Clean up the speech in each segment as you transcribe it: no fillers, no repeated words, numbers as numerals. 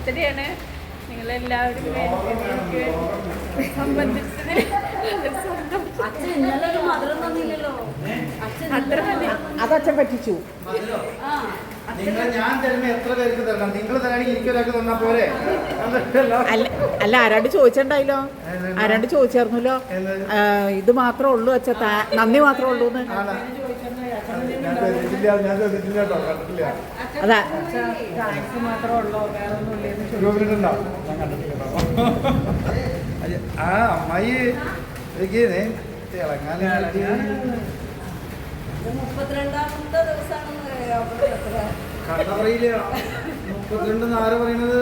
Birthday ആണ്. നിങ്ങളെല്ലാവരും സംബന്ധിച്ചത് അതച്ഛൻ പറ്റിച്ചു. ഞാൻ തരുന്ന എത്ര പേർക്ക് തരണം? നിങ്ങൾ തരാണെങ്കിൽ എനിക്കൊരാൾക്ക് തന്നാ പോരെ? അല്ല ആരാണ്ട് ചോദിച്ചിട്ടുണ്ടായില്ലോ, ആരാണ്ട് ചോദിച്ചായിരുന്നല്ലോ ഇത് മാത്രമേ ഉള്ളൂ അച്ഛ, നന്ദി മാത്രമേ ഉള്ളൂ എന്ന്. അതാ ആ അമ്മായി ഇറങ്ങാൻ 32ാമത്തെ ദിവസമാണ് കണ്ടറിയില്ല. 32 ആര് പറയണത്?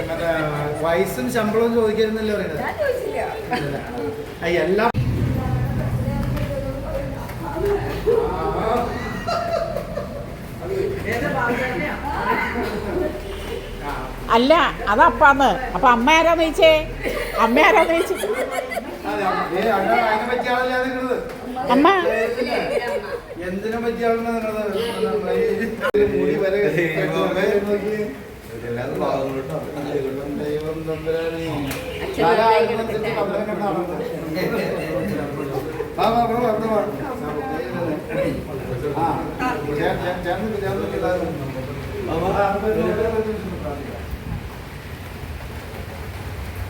മറ്റേ വയസ്സും ശമ്പളവും ചോദിക്കരുന്നല്ലേ പറയുന്നത്? എല്ലാം അല്ല അതപ്പാന്ന്. അപ്പൊ അമ്മ ആരാന്ന് ചോദിച്ചേ? അമ്മ ആരാന്ന് ചോദിച്ചു? അമ്മ എന്തിനെ പറ്റിയാണെന്ന് മുടി വരെ ദൈവം തമ്പുരാനെ.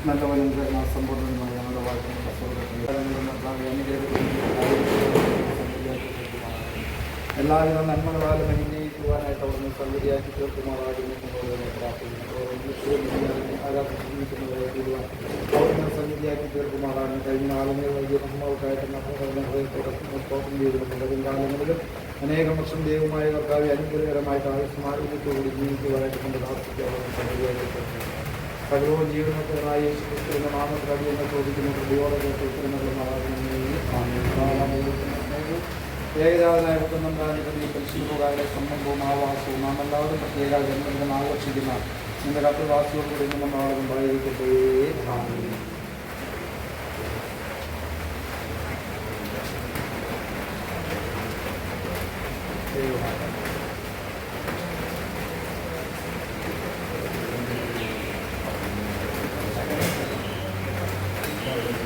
നല്ലവനും സമ്പൂർണ്ണമായ ഞങ്ങളുടെ എല്ലാവിധ നന്മകളാലും അനുഗ്രഹിക്കുവാനായിട്ട് അവിടുന്ന് സൗകര്യമാക്കി തീർക്കുമാറാകുന്നു. അവിടുന്ന് സൗകര്യമാക്കി തീർക്കുമാറാകുന്നു. കഴിഞ്ഞ നാളുകൾ വലിയ നമ്മൾക്കായിട്ട് സ്തോത്രം ചെയ്തിട്ടുണ്ട്. കാലങ്ങളിലും അനേകം വർഷം ദൈവമായ കർത്താവ് അനുഗ്രഹകരമായിട്ട് ആയുസ്മാരോഗ്യത്തോടുകൂടി ജീവിക്കുവാനായിട്ട് കൊണ്ട് പ്രാർത്ഥിക്കാവുന്ന സൗകര്യമാക്കി തീർക്കുന്നു. സകലവും ജീവനത്തിനായി യേശുക്രിസ്തുവിന്റെ നാമത്തിൽ അടിയെന്ന് ചോദിക്കുന്ന പ്രതിയോടെ ഏകജാതനായ പുത്രനന്ദാനികളുടെ പരിശീലനകാരുടെ സംബന്ധവും ആവാസവും നാം എല്ലാവരും പ്രത്യേക ജന്മദിനം ആഘോഷിക്കുന്ന നിന്റെ കർത്തവാസിയോട് കൂടി നമ്മൾ നാളെ ഉണ്ടായിരിക്കട്ടെ.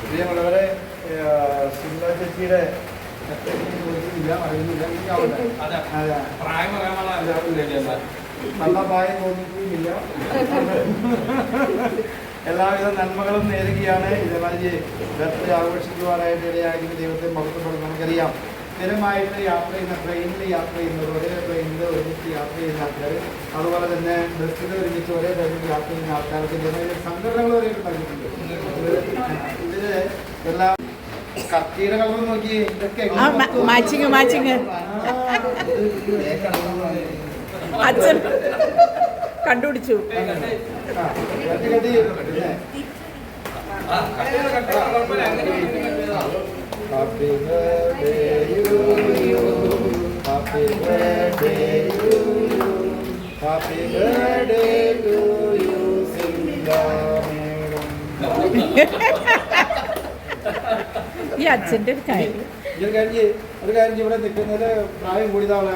പ്രിയമുള്ളവരെ, സുന്ദര ചേച്ചിയുടെ അറിയുന്നില്ല, നല്ല പ്രായം തോന്നിക്കുന്നില്ല. എല്ലാവിധ നന്മകളും നേരുകയാണ്. ഇതേമാതിരി ബർത്ത്ഡേ ആഘോഷിക്കുവാനായിട്ട് ഇടയാക്കി ദൈവത്തെ മഹത്വപ്പെടും. നമുക്കറിയാം, സ്ഥിരമായിട്ട് യാത്ര ചെയ്യുന്ന, ട്രെയിനിൽ യാത്ര ചെയ്യുന്നവർ, ഒരേ ട്രെയിനിൽ ഒരുമിച്ച് യാത്ര ചെയ്യുന്ന ആൾക്കാർ, അതുപോലെ തന്നെ ബസ്സിൽ ഒരുമിച്ച് ഒരേ ട്രെയിനിൽ യാത്ര ചെയ്യുന്ന ആൾക്കാർക്ക് സംഘടനകൾ വരെ ഉണ്ടാക്കിയിട്ടുണ്ട്. ഇതില് എല്ലാം കത്തിയുടെ കളർ നോക്കി ഇതൊക്കെ മാച്ചിങ് അച്ഛൻ കണ്ടുപിടിച്ചു. Happy birthday to you, happy birthday to you, happy birthday to you, ഈ അച്ഛൻ്റെ ഒരു കാര്യം ഒരു കാര്യം ഇവിടെ നിൽക്കുന്നത് പ്രായം കൂടിയതാവുള്ള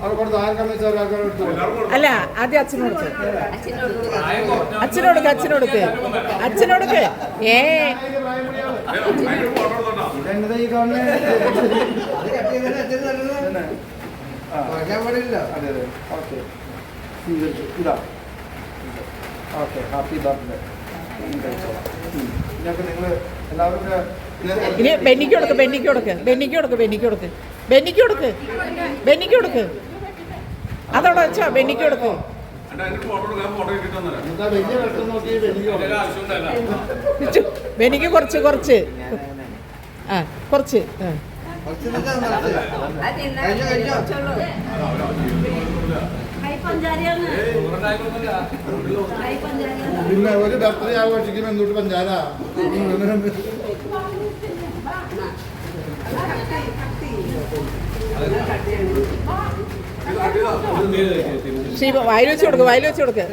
അവർ കൊടുത്ത് ആർക്കാന്ന് വെച്ചാൽ അല്ല ആദ്യം അച്ഛനോട് ഏ ഇതെന്നത് ഈ ഗവൺമെന്റ് അതെ ഓക്കെ ഇതാ ഓക്കെ ഹാപ്പി ബർത്ത്ഡേ. ഇതൊക്കെ നിങ്ങൾ എല്ലാവർക്കും ഇനി ബെന്നിക്ക് കൊടുക്ക് അതോടെ വെച്ചോ. ബെന്നിക്ക് കൊടുക്ക്. ബെന്നിക്ക് കുറച്ച് ആ കുറച്ച് പിന്നെ ഒരു ബർത്ത്ഡേ ആഘോഷിക്കുമ്പോൾ എന്തുകൊണ്ട് പഞ്ചാര വായിൽ വെച്ച് കൊടുക്ക്.